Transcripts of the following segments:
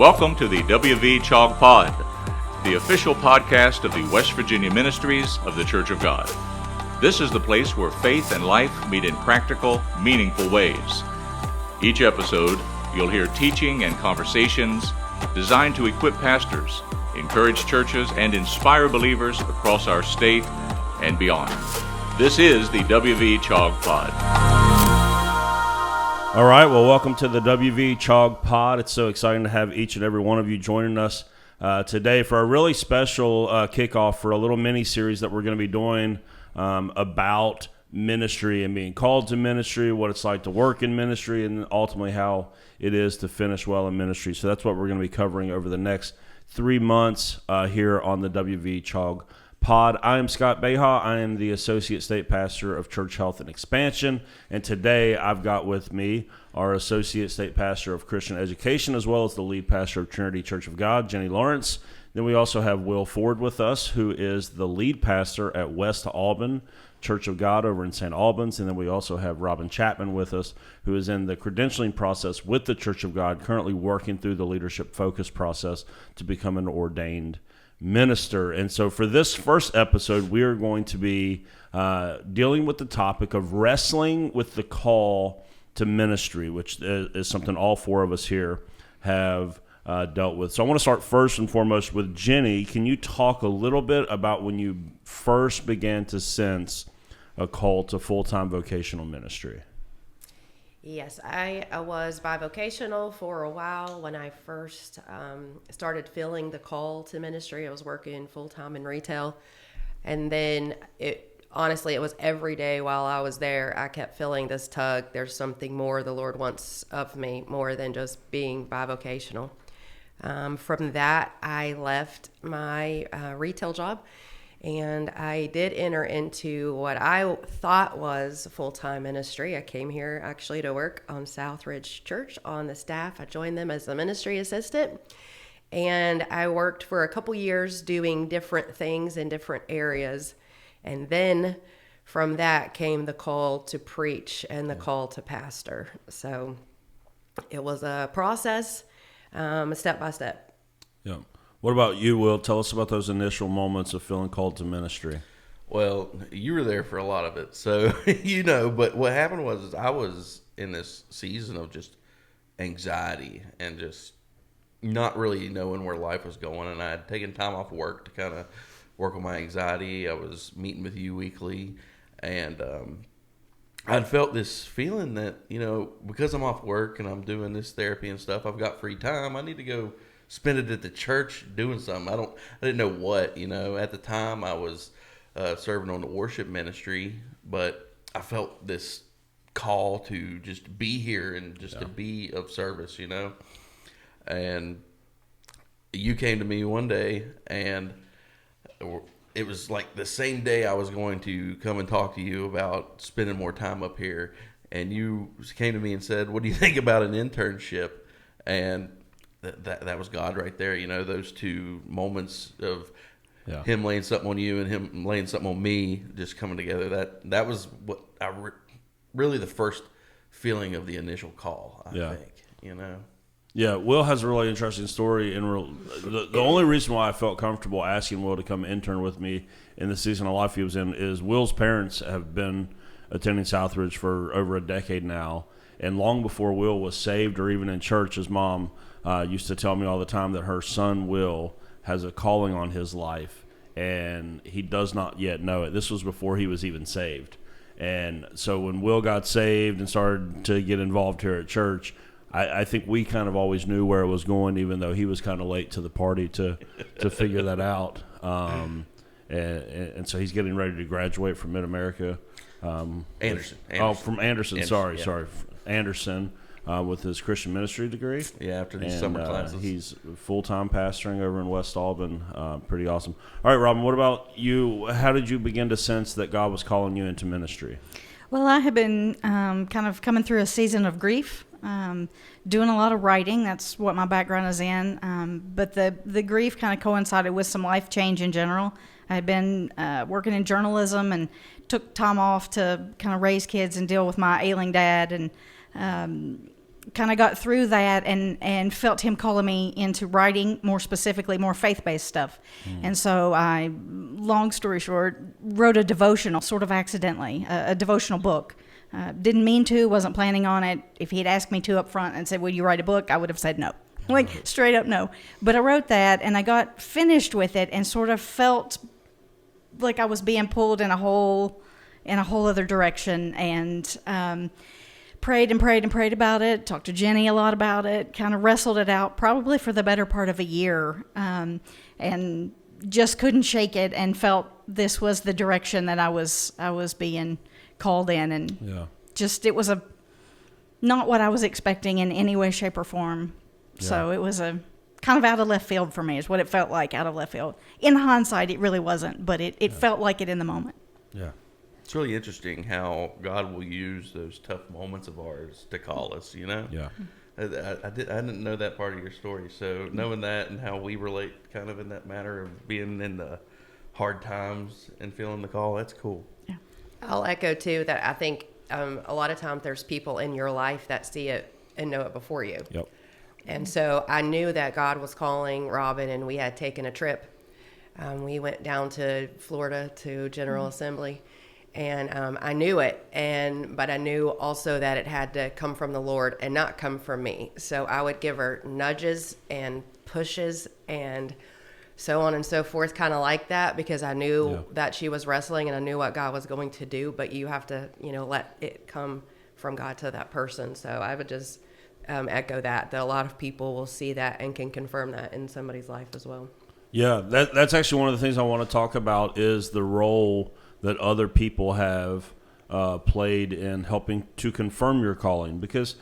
Welcome to the CHOG Pod, the official podcast of the West Virginia Ministries of the Church of God. This is the place where faith and life meet in practical, meaningful ways. Each episode, you'll hear teaching and conversations designed to equip pastors, encourage churches, and inspire believers across our state and beyond. This is the CHOG Pod. All right, well, welcome to the CHOG Pod. It's so exciting to have each and every one of you joining us today for a really special kickoff for a little mini-series that we're going to be doing about ministry and being called to ministry, what it's like to work in ministry, and ultimately how it is to finish well in ministry. So that's what we're going to be covering over the next 3 months here on the CHOG Pod. I am Scott Beha. I am the Associate State Pastor of Church Health and Expansion, and today I've got with me our Associate State Pastor of Christian Education, as well as the lead pastor of Trinity Church of God, Jenny Lawrence. Then we also have Will Ford with us, who is the lead pastor at West Auburn Church of God over in St. Albans. And then we also have Robin Chapman with us, who is in the credentialing process with the Church of God, currently working through the leadership focus process to become an ordained minister. And so for this first episode, we are going to be dealing with the topic of wrestling with the call to ministry, which is something all four of us here have dealt with. So I want to start first and foremost with Jenny. Can you talk a little bit about when you first began to sense a call to full-time vocational ministry? Yes, I was bivocational for a while. When I first started feeling the call to ministry, I was working full-time in retail. And then honestly, it was every day while I was there, I kept feeling this tug. There's something more the Lord wants of me, more than just being bivocational. From that, I left my retail job, and I did enter into what I thought was full-time ministry. I came here actually to work on Southridge Church on the staff. I joined them as a ministry assistant, and I worked for a couple years doing different things in different areas. And then from that came the call to preach and the call to pastor. So it was a process, step by step. Yeah. What about you, Will? Tell us about those initial moments of feeling called to ministry. Well, you were there for a lot of it, so but what happened was I was in this season of just anxiety and just not really knowing where life was going, and I had taken time off work to kind of work on my anxiety. I was meeting with you weekly, and I'd felt this feeling that, because I'm off work and I'm doing this therapy and stuff, I've got free time. I need to go spend it at the church doing something. I didn't know what, at the time I was serving on the worship ministry, but I felt this call to just be here and just to be of service, and you came to me one day, and it was like the same day I was going to come and talk to you about spending more time up here, and you came to me and said, "What do you think about an internship?" And that was God right there. Those two moments of him laying something on you and him laying something on me just coming together. That was what really the first feeling of the initial call, I think, Yeah, Will has a really interesting story. The only reason why I felt comfortable asking Will to come intern with me in the season of life he was in is Will's parents have been attending Southridge for over a decade now. And long before Will was saved or even in church, his mom used to tell me all the time that her son Will has a calling on his life, and he does not yet know it. This was before he was even saved. And so when Will got saved and started to get involved here at church, I think we kind of always knew where it was going, even though he was kind of late to the party to figure that out. And so he's getting ready to graduate from Mid-America. Anderson. Oh, from Anderson. Sorry. Anderson with his Christian ministry degree. Yeah, after these summer classes. He's full-time pastoring over in West Auburn. Pretty awesome. All right, Robin, what about you? How did you begin to sense that God was calling you into ministry? Well, I have been kind of coming through a season of grief, doing a lot of writing. That's what my background is in. But the grief kind of coincided with some life change in general. I had been working in journalism and took time off to kind of raise kids and deal with my ailing dad. And kind of got through that and felt him calling me into writing, more specifically, more faith-based stuff. And so I, long story short, wrote a devotional, sort of accidentally, a devotional book. Didn't mean to, wasn't planning on it. If he had asked me to up front and said, will you write a book? I would have said no. Like, straight up no. But I wrote that, and I got finished with it and sort of felt like I was being pulled in a whole other direction, and prayed and prayed and prayed about it, talked to Jenny a lot about it, kind of wrestled it out probably for the better part of a year, and just couldn't shake it, and felt this was the direction that I was being called in, and just it was not what I was expecting in any way, shape, or form. So it was a kind of out of left field for me, is what it felt like, out of left field. In hindsight, it really wasn't, but it felt like it in the moment. Yeah. It's really interesting how God will use those tough moments of ours to call us, you know? Yeah. I didn't know that part of your story. So knowing that and how we relate kind of in that matter of being in the hard times and feeling the call, that's cool. Yeah. I'll echo too that I think a lot of times there's people in your life that see it and know it before you. Yep. And so I knew that God was calling Robin, and we had taken a trip. We went down to Florida to General Assembly, and I knew it, but I knew also that it had to come from the Lord and not come from me. So I would give her nudges and pushes and so on and so forth, kind of like that, because I knew that she was wrestling, and I knew what God was going to do. But you have to, let it come from God to that person. So I would just echo that a lot of people will see that and can confirm that in somebody's life as well. Yeah, that's actually one of the things I want to talk about, is the role that other people have played in helping to confirm your calling. Because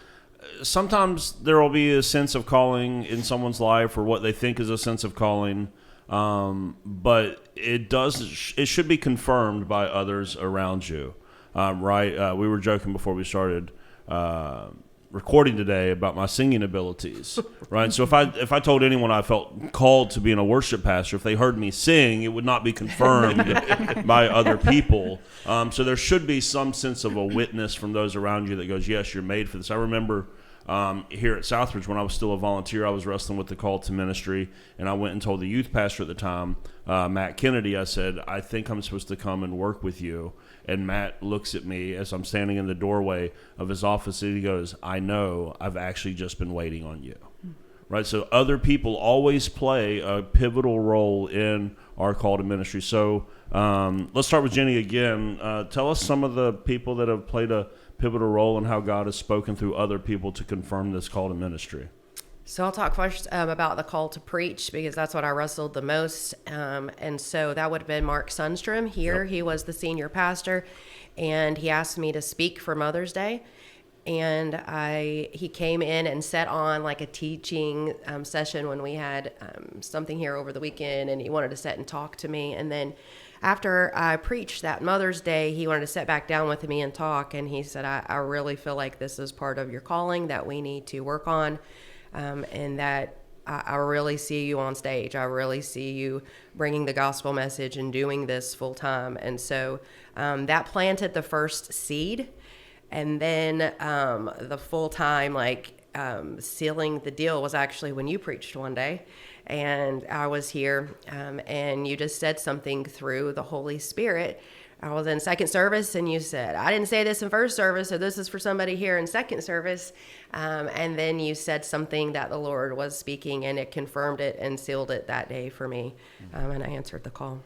sometimes there will be a sense of calling in someone's life, or what they think is a sense of calling, but it should be confirmed by others around you, right? We were joking before we started recording today about my singing abilities, right? So if I told anyone I felt called to being a worship pastor, if they heard me sing, it would not be confirmed by other people. So there should be some sense of a witness from those around you that goes, yes, you're made for this. I remember here at Southridge, when I was still a volunteer, I was wrestling with the call to ministry, and I went and told the youth pastor at the time, Matt Kennedy, I said, I think I'm supposed to come and work with you. And Matt looks at me as I'm standing in the doorway of his office, and he goes, I know, I've actually just been waiting on you. Right? So other people always play a pivotal role in our call to ministry. So let's start with Jenny again. Tell us some of the people that have played a pivotal role and how God has spoken through other people to confirm this call to ministry. So I'll talk first about the call to preach, because that's what I wrestled the most. And so that would have been Mark Sundstrom here. Yep. He was the senior pastor, and he asked me to speak for Mother's Day. And he came in and sat on like a teaching session when we had something here over the weekend, and he wanted to sit and talk to me. And then after I preached that Mother's Day, he wanted to sit back down with me and talk. And he said, I really feel like this is part of your calling that we need to work on. And that I really see you on stage. I really see you bringing the gospel message and doing this full time. And so that planted the first seed. And then the full time, sealing the deal was actually when you preached one day. And I was here, and you just said something through the Holy Spirit. I was in second service, and you said, I didn't say this in first service, so this is for somebody here in second service. And then you said something that the Lord was speaking, and it confirmed it and sealed it that day for me. And I answered the call.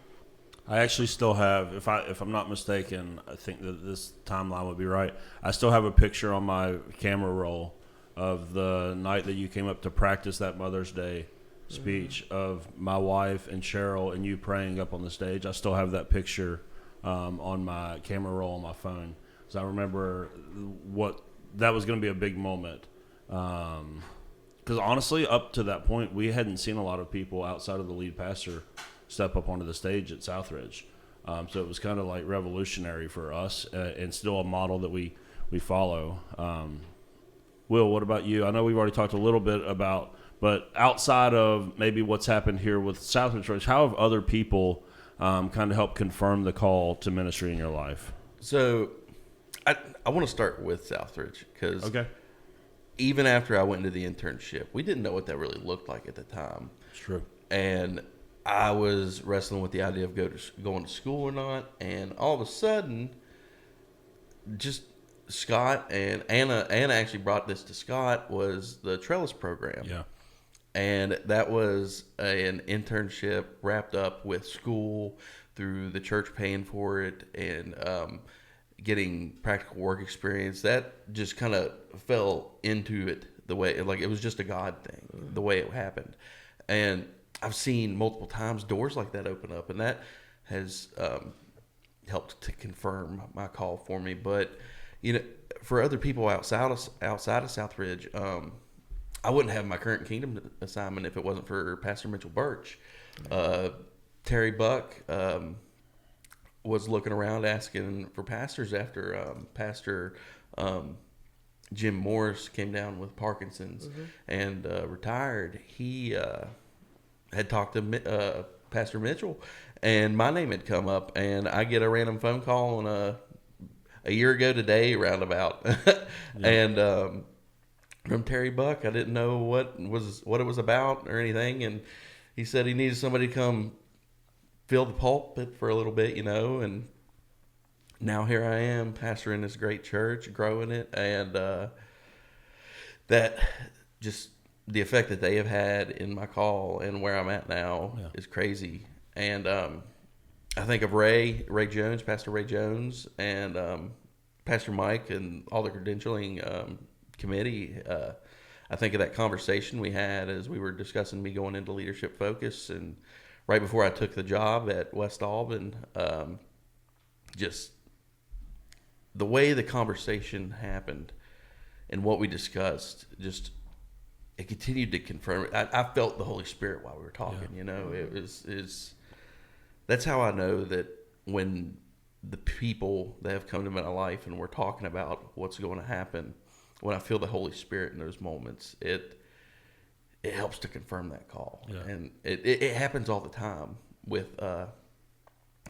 I actually still have, if I'm not mistaken, I think that this timeline would be right. I still have a picture on my camera roll of the night that you came up to practice that Mother's Day speech, of my wife and Cheryl and you praying up on the stage. I still have that picture on my camera roll on my phone, because I remember that was going to be a big moment. Because honestly, up to that point, we hadn't seen a lot of people outside of the lead pastor step up onto the stage at Southridge. So it was kind of like revolutionary for us, and still a model that we follow. Will, what about you? I know we've already talked a little bit about, but outside of maybe what's happened here with Southridge Church, how have other people kind of helped confirm the call to ministry in your life? So I want to start with Southridge, because even after I went into the internship, we didn't know what that really looked like at the time. It's true. And I was wrestling with the idea of going to school or not. And all of a sudden, just Scott and Anna actually brought this to Scott, was the Trellis program. Yeah. And that was an internship wrapped up with school through the church paying for it and getting practical work experience. That just kind of fell into it the way, like it was just a God thing, the way it happened. And I've seen multiple times doors like that open up, and that has helped to confirm my call for me. But, you know, for other people outside of Southridge, I wouldn't have my current Kingdom assignment if it wasn't for Pastor Mitchell Birch. Terry Buck was looking around asking for pastors after Pastor Jim Morris came down with Parkinson's and retired. He had talked to Pastor Mitchell, and my name had come up, and I get a random phone call on a year ago today, roundabout, and from Terry Buck. I didn't know what it was about or anything, and he said he needed somebody to come fill the pulpit for a little bit, you know, and now here I am pastoring this great church, growing it, and that just the effect that they have had in my call and where I'm at now is crazy. And I think of Ray Jones, Pastor Ray Jones, and Pastor Mike and all the credentialing committee. I think of that conversation we had as we were discussing me going into Leadership Focus, and right before I took the job at West Albin, just the way the conversation happened and what we discussed, just it continued to confirm it. I felt the Holy Spirit while we were talking. You know, that's how I know that when the people that have come to my life and we're talking about what's going to happen, when I feel the Holy Spirit in those moments, it helps to confirm that call. And it happens all the time with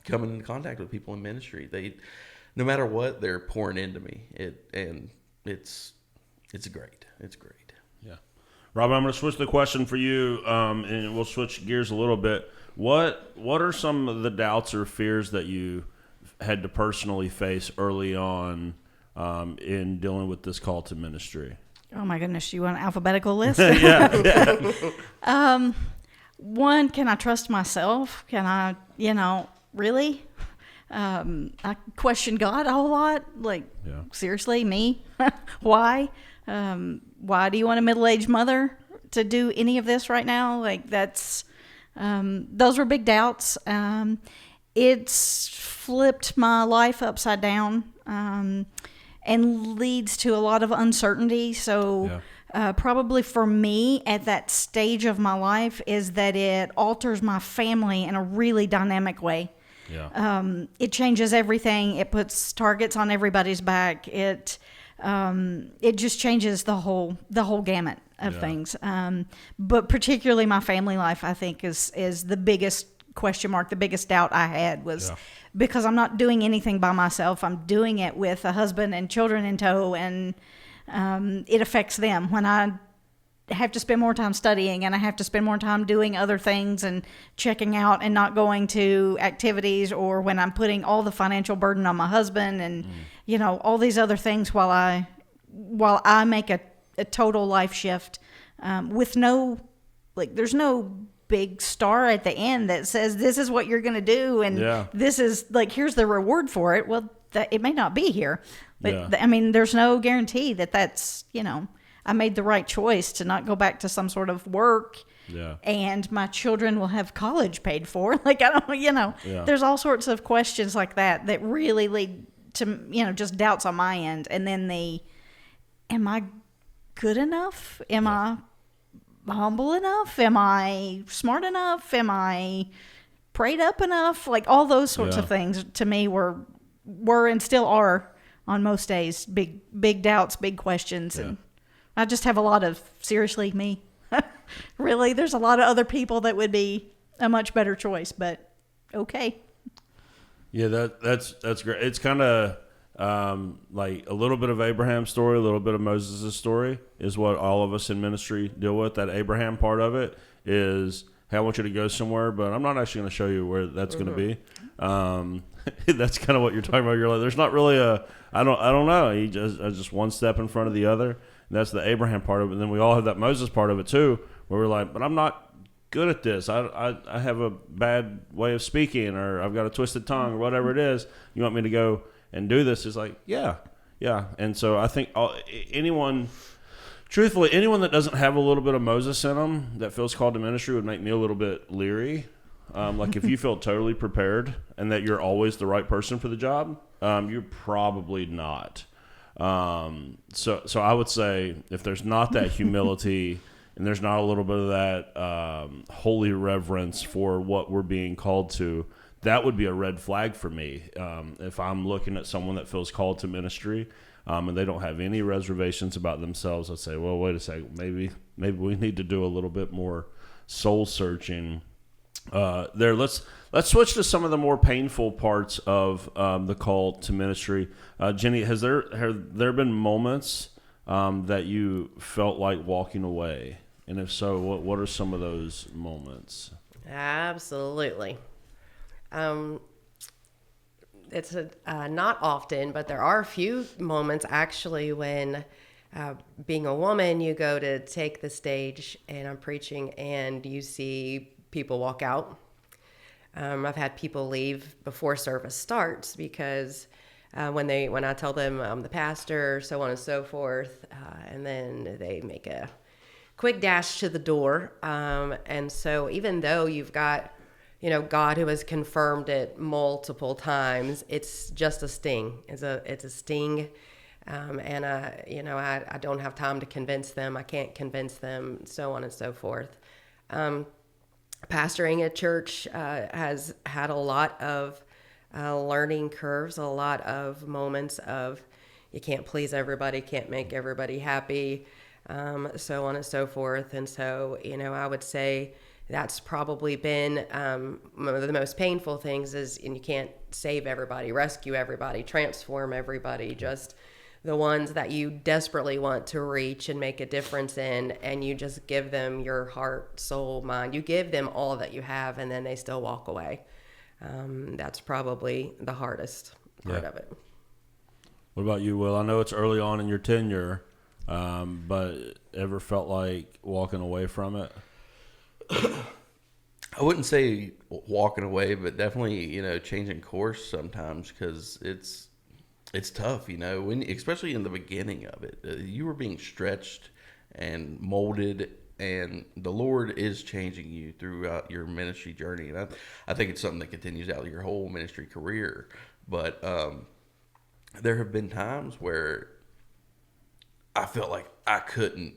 coming in contact with people in ministry. They, no matter what, they're pouring into me. It's great. It's great. Yeah. Robin, I'm going to switch the question for you, and we'll switch gears a little bit. What are some of the doubts or fears that you had to personally face early on in dealing with this call to ministry? Oh my goodness, you want an alphabetical list? Yeah. One, can I trust myself? Can I, really? I question God a whole lot. Like, seriously, me? Why? Why do you want a middle-aged mother to do any of this right now? Like, that's, those were big doubts. It's flipped my life upside down, and leads to a lot of uncertainty. So probably for me at that stage of my life is that it alters my family in a really dynamic way. It changes everything. It puts targets on everybody's back. It just changes the whole gamut of things. But particularly my family life, I think, is the biggest question mark. The biggest doubt I had was because I'm not doing anything by myself. I'm doing it with a husband and children in tow, and it affects them when I have to spend more time studying and I have to spend more time doing other things and checking out and not going to activities, or when I'm putting all the financial burden on my husband and all these other things while I make a total life shift, with there's no big star at the end that says this is what you're going to do and this is here's the reward for it. Well, it may not be here, but there's no guarantee that that's I made the right choice to not go back to some sort of work, and my children will have college paid for. There's all sorts of questions like that really lead to just doubts on my end, and then am I good enough? Am I humble enough? Am I smart enough? Am I prayed up enough? All those sorts of things to me were and still are on most days big doubts, big questions, and I just have a lot of seriously me. Really, there's a lot of other people that would be a much better choice, but okay. Yeah, that's great. It's kind of like a little bit of Abraham's story, a little bit of Moses' story is what all of us in ministry deal with. That Abraham part of it is, hey, I want you to go somewhere, but I'm not actually going to show you where that's going to be. That's kind of what you're talking about. You're like, there's not really I don't know. He just one step in front of the other. And that's the Abraham part of it. And then we all have that Moses part of it too, where we're like, but I'm not good at this. I have a bad way of speaking, or I've got a twisted tongue, or whatever it is. You want me to go and do this? It's like, yeah. And so I think truthfully, anyone that doesn't have a little bit of Moses in them that feels called to ministry would make me a little bit leery. Like if you feel totally prepared and that you're always the right person for the job, you're probably not. So I would say if there's not that humility and there's not a little bit of that holy reverence for what we're being called to, that would be a red flag for me. If I'm looking at someone that feels called to ministry and they don't have any reservations about themselves, I'd say, well, wait a second, maybe we need to do a little bit more soul searching. Let's switch to some of the more painful parts of the call to ministry. Jenny, have there been moments that you felt like walking away? And if so, what are some of those moments? Absolutely. It's not often, but there are a few moments actually when being a woman, you go to take the stage and I'm preaching and you see people walk out. I've had people leave before service starts because when I tell them I'm the pastor, so on and so forth, and then they make a quick dash to the door. And so even though you've got, God who has confirmed it multiple times, it's just a sting. It's a sting. And I don't have time to convince them. I can't convince them, so on and so forth. Pastoring a church has had a lot of learning curves, a lot of moments of you can't please everybody, can't make everybody happy, so on and so forth. And so, I would say that's probably been one of the most painful things is, and you can't save everybody, rescue everybody, transform everybody, just the ones that you desperately want to reach and make a difference in, and you just give them your heart, soul, mind. You give them all that you have, and then they still walk away. That's probably the hardest part of it. What about you, Will? I know it's early on in your tenure, but ever felt like walking away from it? I wouldn't say walking away, but definitely, changing course sometimes because it's tough, especially in the beginning of it. You were being stretched and molded, and the Lord is changing you throughout your ministry journey. And I think it's something that continues out your whole ministry career. But there have been times where I felt like I couldn't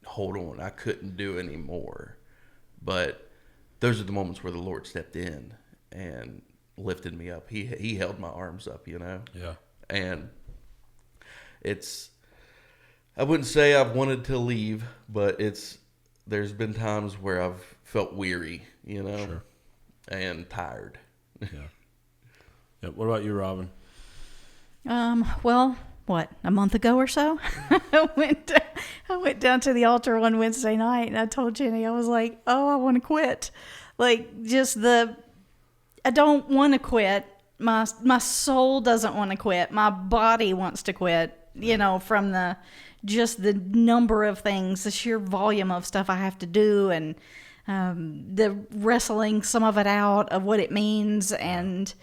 hold on. I couldn't do any more. But those are the moments where the Lord stepped in and lifted me up. He held my arms up, Yeah. And I wouldn't say I've wanted to leave, but there's been times where I've felt weary, Sure. And tired. Yeah. What about you, Robin? Well, a month ago or so, I went down to the altar one Wednesday night and I told Jenny, I was like, oh, I want to quit. Like I don't want to quit. My soul doesn't want to quit. My body wants to quit, from the number of things, the sheer volume of stuff I have to do, and the wrestling some of it out of what it means. And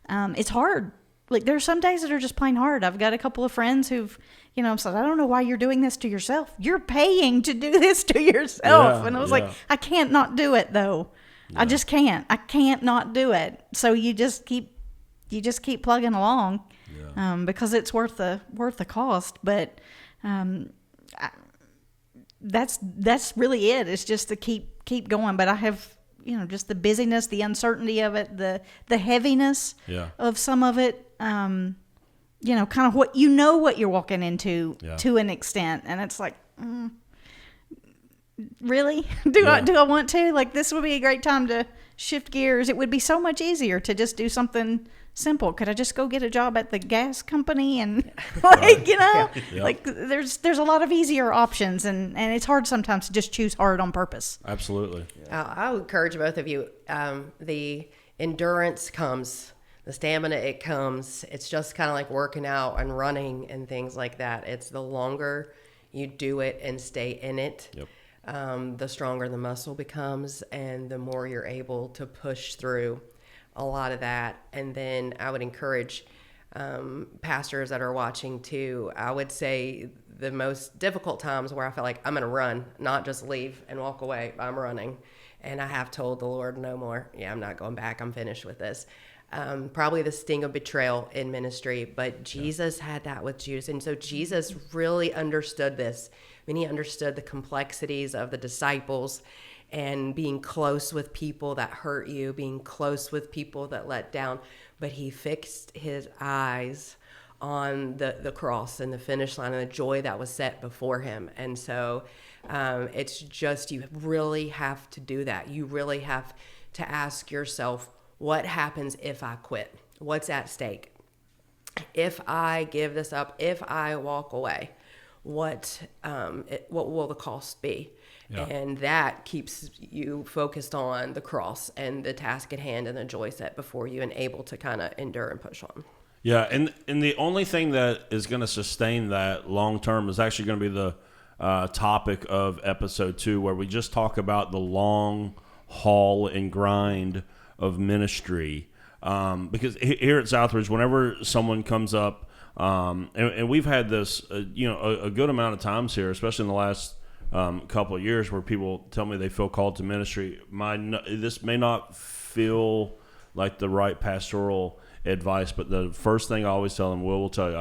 it's hard. Like there's some days that are just plain hard. I've got a couple of friends who've, said, I don't know why you're doing this to yourself. You're paying to do this to yourself. And I was like, I can't not do it though. Yeah. I just can't. I can't not do it. So you just keep plugging along, because it's worth the cost. But that's really it. It's just to keep going. But I have, just the busyness, the uncertainty of it, the heaviness of some of it. Kind of what you're walking into to an extent, and it's like, really, do I want to? Like, this would be a great time to shift gears. It would be so much easier to just do something simple. Could I just go get a job at the gas company and like, Yeah. like there's a lot of easier options, and it's hard sometimes to just choose hard on purpose. Absolutely. I would encourage both of you. The endurance comes, the stamina, it comes. It's just kind of like working out and running and things like that. It's the longer you do it and stay in it, the stronger the muscle becomes, and the more you're able to push through a lot of that. And then I would encourage pastors that are watching too. I would say the most difficult times where I feel like I'm going to run, not just leave and walk away. I'm running, and I have told the Lord no more. Yeah, I'm not going back. I'm finished with this. Probably the sting of betrayal in ministry, but Jesus had that with Judas. And so Jesus really understood this. I mean, he understood the complexities of the disciples and being close with people that hurt you, being close with people that let down. But he fixed his eyes on the cross and the finish line and the joy that was set before him. And so it's just, you really have to do that. You really have to ask yourself, what happens if I quit? What's at stake? If I give this up, if I walk away, what will the cost be? Yeah. And that keeps you focused on the cross and the task at hand and the joy set before you, and able to kind of endure and push on. Yeah, and the only thing that is going to sustain that long term is actually going to be the topic of episode 2, where we just talk about the long haul and grind of ministry. Because here at Southridge, whenever someone comes up, and we've had this, a good amount of times here, especially in the last couple of years, where people tell me they feel called to ministry. This may not feel like the right pastoral advice, but the first thing I always tell them, will tell you,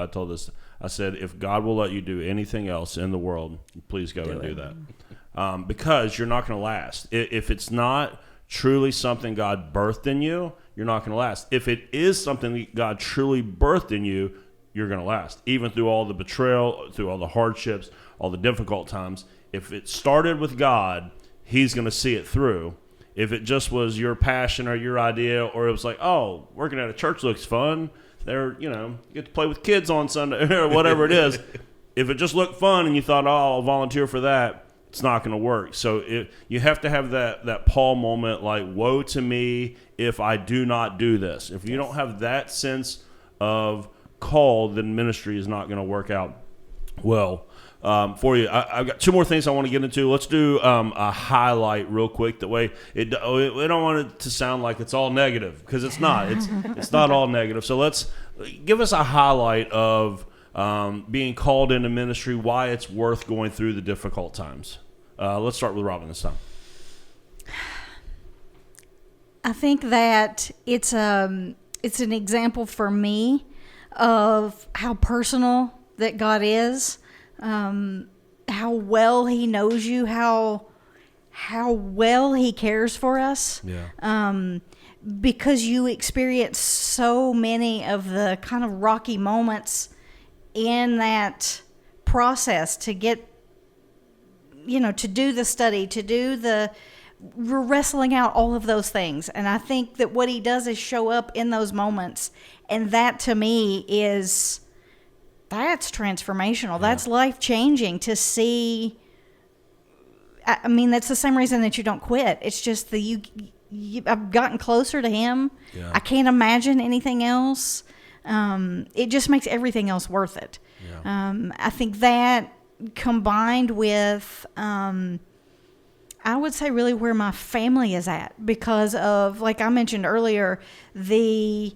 I said, if God will let you do anything else in the world, please go and do that. Because you're not going to last. If it's not truly something God birthed in you, you're not going to last. If it is something that God truly birthed in you, you're going to last. Even through all the betrayal, through all the hardships, all the difficult times. If it started with God, he's going to see it through. If it just was your passion or your idea, or it was like, oh, working at a church looks fun, you get to play with kids on Sunday or whatever it is. If it just looked fun and you thought, oh, I'll volunteer for that, it's not going to work. So you have to have that Paul moment, like, woe to me if I do not do this. If you don't have that sense of call, then ministry is not going to work out well for you. I've got 2 more things I want to get into. Let's do a highlight real quick. That way, we don't want it to sound like it's all negative, because it's not. It's not all negative. So let's give us a highlight of being called into ministry, why it's worth going through the difficult times. Let's start with Robin this time. I think that it's an example for me of how personal that God is, how well he knows you, how well he cares for us. Yeah. Because you experience so many of the kind of rocky moments in that process to get, to do the study, we're wrestling out all of those things. And I think that what he does is show up in those moments. And that to me that's transformational. Yeah. That's life-changing to see. I mean, that's the same reason that you don't quit. It's just that I've gotten closer to him. Yeah. I can't imagine anything else. It just makes everything else worth it. Yeah. I think that combined with, I would say really where my family is at, because of, like I mentioned earlier, the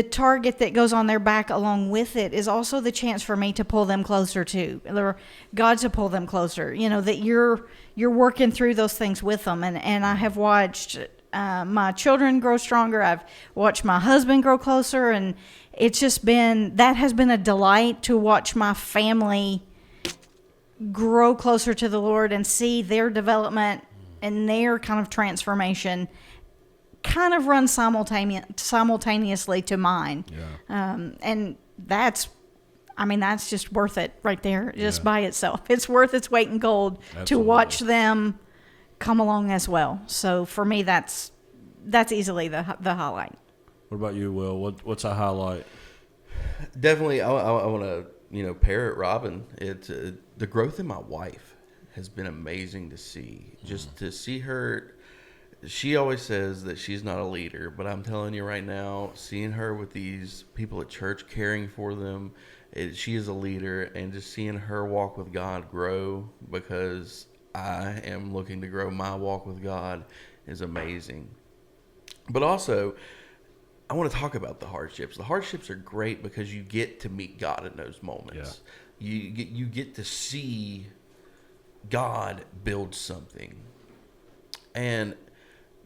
target that goes on their back along with it is also the chance for me to pull them closer to, or God to pull them closer, that you're working through those things with them. And I have watched my children grow stronger. I've watched my husband grow closer, and it's just that has been a delight to watch my family grow closer to the Lord and see their development and their kind of transformation kind of run simultaneously to mine. Yeah. And that's just worth it right there, just by itself. It's worth its weight in gold. Absolutely. To watch them come along as well. So for me, that's easily the highlight. What about you, Will? What's a highlight? Definitely, I want to pair it, Robin. It's the growth in my wife has been amazing to see. Just to see her. She always says that she's not a leader, but I'm telling you right now, seeing her with these people at church, caring for them, she is a leader, and just seeing her walk with God grow, because I am looking to grow my walk with God, is amazing. But also, I want to talk about the hardships. The hardships are great because you get to meet God in those moments. Yeah. You get to see God build something. And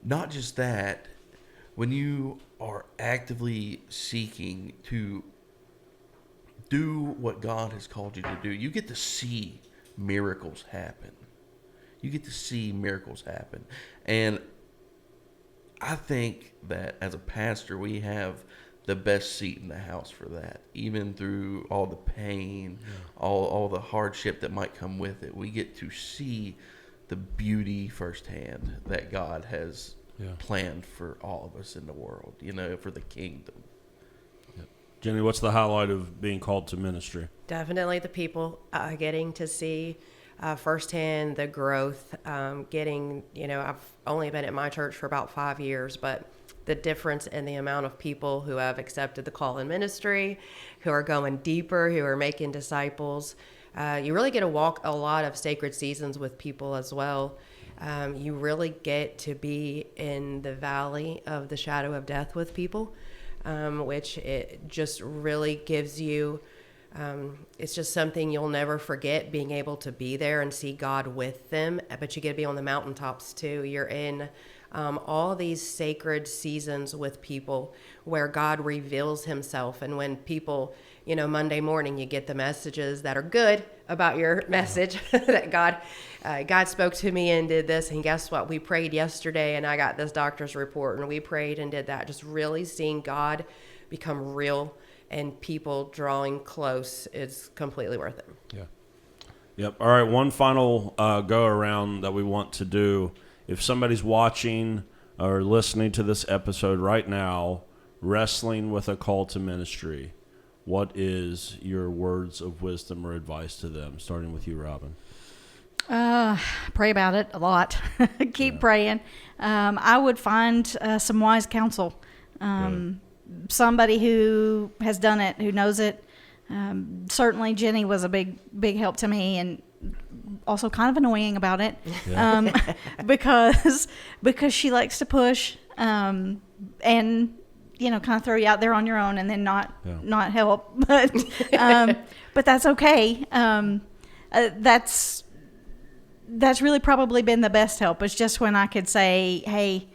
not just that, when you are actively seeking to do what God has called you to do, you get to see miracles happen. You get to see miracles happen. And I think that as a pastor, we have the best seat in the house for that. Even through all the pain, all the hardship that might come with it, we get to see the beauty firsthand that God has planned for all of us in the world, for the kingdom. Jenny, what's the highlight of being called to ministry? Definitely the people, getting to see firsthand the growth, I've only been at my church for about 5 years, but the difference in the amount of people who have accepted the call in ministry, who are going deeper, who are making disciples. You really get to walk a lot of sacred seasons with people as well. You really get to be in the valley of the shadow of death with people, which it just really gives you, it's just something you'll never forget, being able to be there and see God with them. But you get to be on the mountaintops too. You're in all these sacred seasons with people where God reveals himself. And when people, Monday morning, you get the messages that are good about your message, that God spoke to me and did this. And guess what? We prayed yesterday and I got this doctor's report, and we prayed and did that. Just really seeing God become real and people drawing close is completely worth it. Yeah. Yep. All right. One final go around that we want to do. If somebody's watching or listening to this episode right now, wrestling with a call to ministry, what is your words of wisdom or advice to them? Starting with you, Robin. Pray about it a lot. Keep praying. I would find some wise counsel. Somebody who has done it, who knows it. Certainly Jenny was a big help to me, and also kind of annoying about it, because she likes to push, and kind of throw you out there on your own and then not help. But that's okay. That's really probably been the best help. It's just when I could say, hey,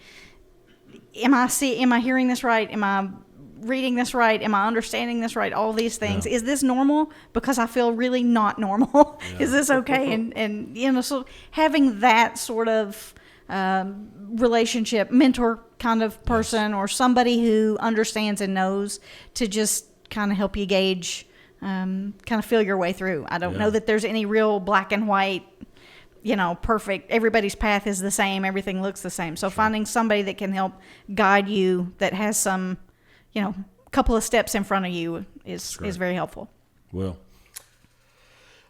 am I hearing this right? Am I reading this right? Am I understanding this right? All these things. Is this normal? Because I feel really not normal. Is this okay? And so having that sort of relationship, mentor kind of person, or somebody who understands and knows, to just kind of help you gauge, kind of feel your way through. I don't know that there's any real black and white, perfect, everybody's path is the same, everything looks the same. So finding somebody that can help guide you, that has some, couple of steps in front of you is very helpful. Will?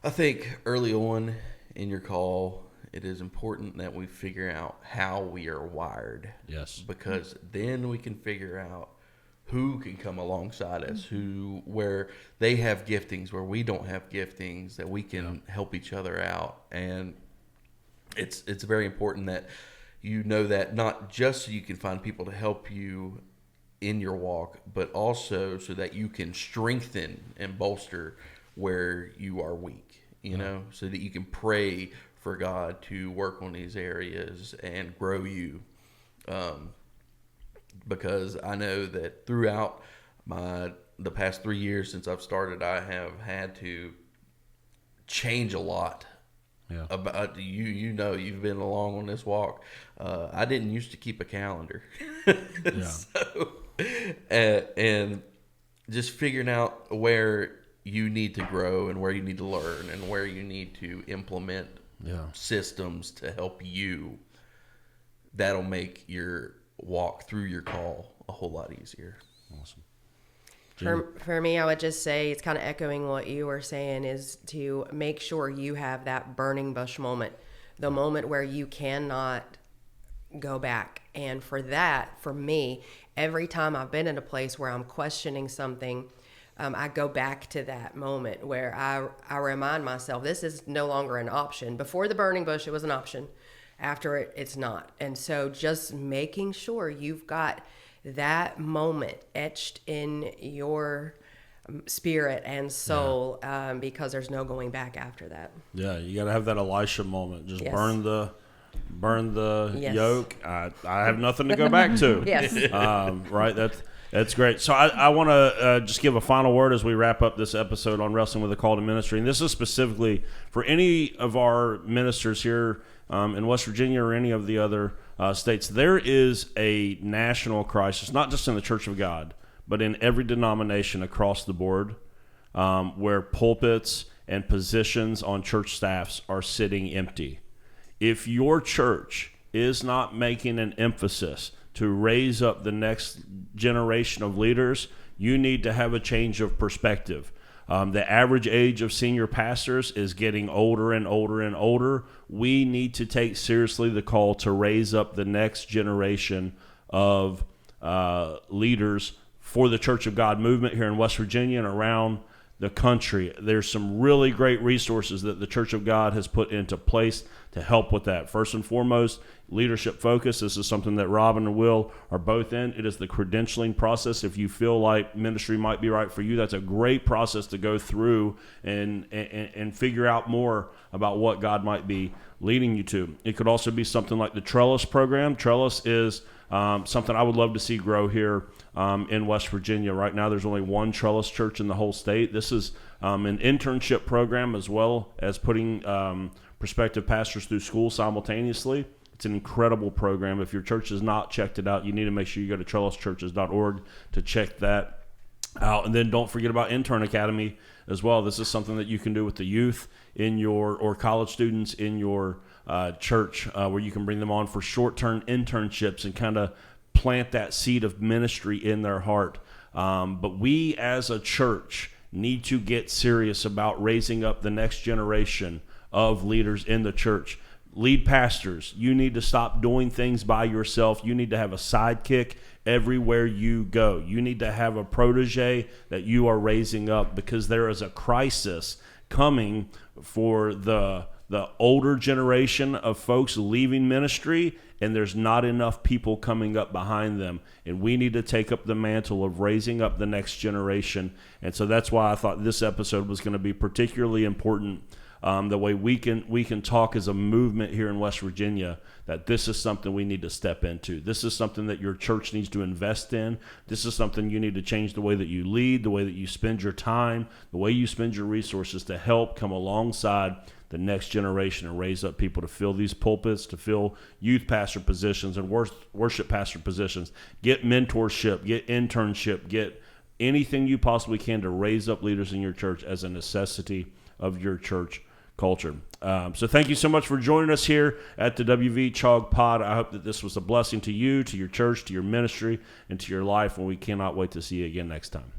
I think early on in your call, it is important that we figure out how we are wired. Yes. Because then we can figure out who can come alongside us, where they have giftings, where we don't have giftings, that we can help each other out. And it's very important that that not just so you can find people to help you in your walk, but also so that you can strengthen and bolster where you are weak, so that you can pray for God to work on these areas and grow you. Because I know that throughout the past 3 years since I've started, I have had to change a lot. Yeah. About you've been along on this walk. I didn't used to keep a calendar, and just figuring out where you need to grow and where you need to learn and where you need to implement systems to help you. That'll make your walk through your call a whole lot easier. Awesome. For me, I would just say it's kind of echoing what you were saying, is to make sure you have that burning bush moment, the moment where you cannot go back. And for that, for me, every time I've been in a place where I'm questioning something, I go back to that moment where I remind myself this is no longer an option. Before the burning bush, it was an option. After it, it's not. And so just making sure you've got that moment etched in your spirit and soul, because there's no going back after that. Yeah, you got to have that Elisha moment. Just Yes. burn the Yes. yoke. I have nothing to go back to. Yes. Right. That's great. So I want to just give a final word as we wrap up this episode on Wrestling with a Call to Ministry. And this is specifically for any of our ministers here in West Virginia or any of the other states. There is a national crisis, not just in the Church of God, but in every denomination across the board, where pulpits and positions on church staffs are sitting empty. If your church is not making an emphasis to raise up the next generation of leaders, you need to have a change of perspective. The average age of senior pastors is getting older and older and older. We need to take seriously the call to raise up the next generation of leaders for the Church of God movement here in West Virginia and around the country. There's some really great resources that the Church of God has put into place to help with that. First and foremost, leadership focus. This is something that Robin and Will are both in. It is the credentialing process. If you feel like ministry might be right for you, that's a great process to go through and figure out more about what God might be leading you to. It could also be something like the Trellis program. Trellis is something I would love to see grow here in West Virginia. Right now, there's only one Trellis church in the whole state. This is an internship program as well as putting prospective pastors through school simultaneously. It's an incredible program. If your church has not checked it out, you need to make sure you go to trellischurches.org to check that out. And then don't forget about Intern Academy as well. This is something that you can do with the youth in your or college students in your church, where you can bring them on for short-term internships and kind of plant that seed of ministry in their heart. But we as a church need to get serious about raising up the next generation of leaders in the church. Lead pastors, you need to stop doing things by yourself. You need to have a sidekick everywhere you go. You need to have a protege that you are raising up, because there is a crisis coming for the older generation of folks leaving ministry, and there's not enough people coming up behind them. And we need to take up the mantle of raising up the next generation. And so that's why I thought this episode was going to be particularly important. The way we can talk as a movement here in West Virginia, that this is something we need to step into. This is something that your church needs to invest in. This is something you need to change the way that you lead, the way that you spend your time, the way you spend your resources to help come alongside the next generation and raise up people to fill these pulpits, to fill youth pastor positions and worship pastor positions. Get mentorship, get internship, get anything you possibly can to raise up leaders in your church as a necessity of your church culture. So thank you so much for joining us here at the WV CHOG Pod. I hope that this was a blessing to you, to your church, to your ministry, and to your life, and we cannot wait to see you again next time.